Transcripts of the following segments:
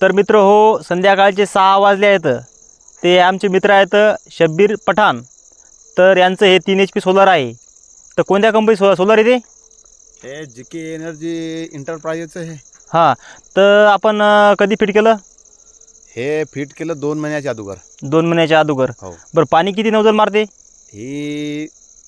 तर मित्र हो, संध्याकाळचे 6 वाजले आहेत. ते आमचे मित्र आहेत शब्बीर पठाण. तर यांचं हे 3 HP सोलर आहे. तर कोणत्या कंपनी सोलर आहे ते? हे जीके एनर्जी इंटरप्राइजेसचं आहे. हां, तर आपण कधी फिट केलं? हे फिट केलं 2 महिन्याच्या अगोदर. 2 महिन्याच्या अगोदर. हो. बरं, पाणी किती नौजल मारते? ही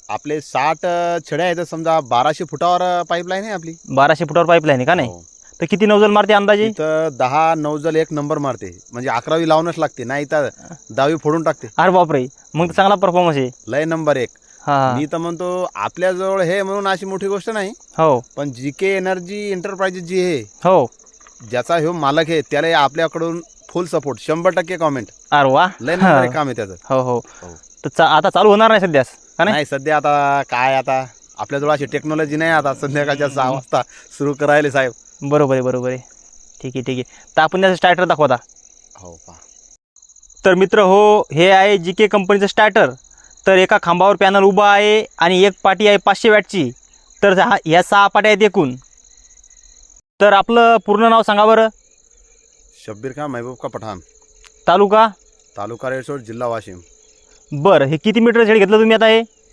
आपले 60 छड्या आहेत, समजा 1200 फुटावर पाईपलाईन आहे आपली. 1200 फुटावर पाईपलाईन आहे का नाही? हो. तर किती नौजल मारते अंदाजे? इथं 10 नौजल एक नंबर मारते, म्हणजे 11वी लावूनच लागते, नाही तर 10वी फोडून टाकते. अरे बापरे, मग तर चांगला परफॉर्मन्स आहे. लय नंबर 1. हां, मी तर म्हणतो आपल्याजवळ हे म्हणून अशी मोठी गोष्ट नाही, हो पण जीके एनर्जी इंटरप्राइजेस जी आहे, हो. ज्याचा हे मालक आहे, त्याला आपल्याकडून फुल सपोर्ट, 100% कॉमेंट. अरे वा. लय नंबर एक काम आहे त्याचं. हो हो. हो. तर आता चालू होणार नाही सध्यास का नाही? नाही सध्या आता काय, आता आपल्याजवळ अशी टेक्नॉलॉजी नाही. आता संध्याकाळच्या 6 वाजता सुरू करायला साहेब. बरोबर आहे, बरोबर आहे. ठीक आहे, ठीक आहे. तर आपण त्याचं स्टार्टर दाखवता. हो पा. तर मित्र हो, हे आहे जीके कंपनीचं स्टार्टर. तर एका खांबावर पॅनल उभा आहे आणि एक पाटी आहे 500 वॅटची. तर ह्या 6 पाट्या आहेत एकूण. तर आपलं पूर्ण नाव सांगा बरं. शब्बीर खान महबूब का पठाण, तालुका? तालुका रेडसोड, जिल्हा वाशिम. बरं, हे किती मीटर शेड घेतलं तुम्ही आता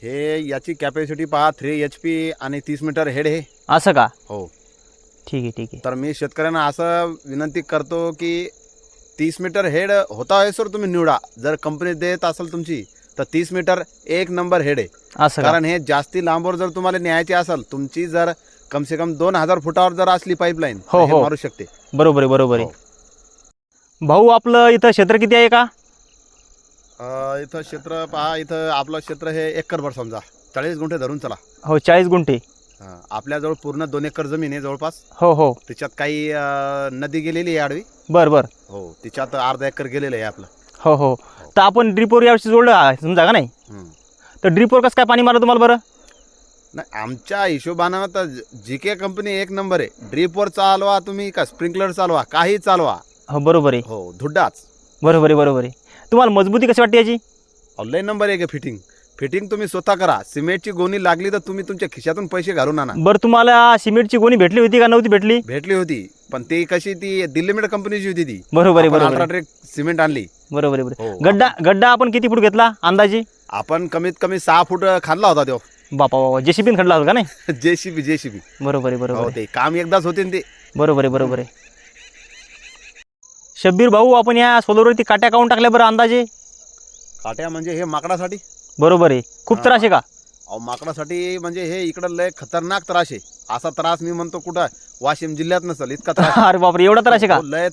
हे याची कॅपॅसिटी पहा 3 HP आणि 30 मीटर हेड आहे. असं का? हो. ठीक आहे, ठीक आहे. तर मी शेतकऱ्यांना असं विनंती करतो की 30 मीटर हेड होता आहे सर, तुम्ही निवडा. जर कंपनी देत असेल तुमची तर 30 मीटर एक नंबर हेड आहे. असं का? कारण हे जास्ती लांबवर जर तुम्हाला न्यायची असेल, तुमची जर कम से कम 2000 फुटावर जर असली पाईपलाईन, हो, हो. मारू शकते. बरोबर आहे, बरोबर आहे. हो. भाऊ, आपलं इथं क्षेत्र किती आहे का? इथं क्षेत्र पहा, इथं आपलं क्षेत्र हे एकरभर समजा, 40 गुंठे धरून चला. हो, 40 गुंठे. आपल्याजवळ पूर्ण 2 एकर जमीन आहे जवळपास. हो हो. त्याच्यात काही नदी गेलेली आहे आडवी. बरं बरं. हो, त्याच्यात अर्धा एकर गेलेलं आहे आपलं. हो हो. तर आपण ड्रिपवर यावर्षी जोडलं समजा का नाही? तर ड्रिपवर कसं काय पाणी मारलं तुम्हाला बरं? नाही, आमच्या हिशोबानं तर जीके कंपनी एक नंबर आहे. ड्रीपवर चालवा तुम्ही का स्प्रिंकलर चालवा, काही चालवा. हो, बरोबर आहे. हो, धुड्डाच. बरोबर आहे, बरोबर आहे. तुम्हाला मजबूती कशी वाटते याची? लय नंबर एक आहे. फिटिंग तुम्ही स्वतः करा. सिमेंटची गोणी लागली तर तुम्ही तुमच्या खिशातून पैसे घालून आणा. बरं, तुम्हाला सिमेंटची गोणी भेटली होती का नव्हती भेटली? भेटली होती, पण ती कशी, ती दिल्ली कंपनीची होती ती. बरोबर आहे, बरोबर आहे. अल्ट्राटेक सिमेंट आणली. बरोबर आहे, बरोबर. हो. गड्डा आपण किती फूट घेतला अंदाजे? आपण कमीत कमी 6 फूट खाल्ला होता तो. बापा बाबा, जेसीबीन खणला होता का नाही? जेसीबी. बरोबर आहे, बरोबर हो, आहे. ते काम एकदाच होते ते. बरोबर आहे, बरोबर आहे. शब्बीर भाऊ, आपण या सोलरवरती काट्या काढून टाकल्या बरं अंदाजे? काट्या म्हणजे हे माकडासाठी. बरोबर आहे. खूप त्रास आहे का? अहो, माकडासाठी म्हणजे हे इकडं लय खतरनाक त्रास आहे. असा त्रास मी म्हणतो कुठं वाशिम जिल्ह्यात नसेल इतका त्रास. अरे बापरे, एवढा त्रास आहे का? हो, लय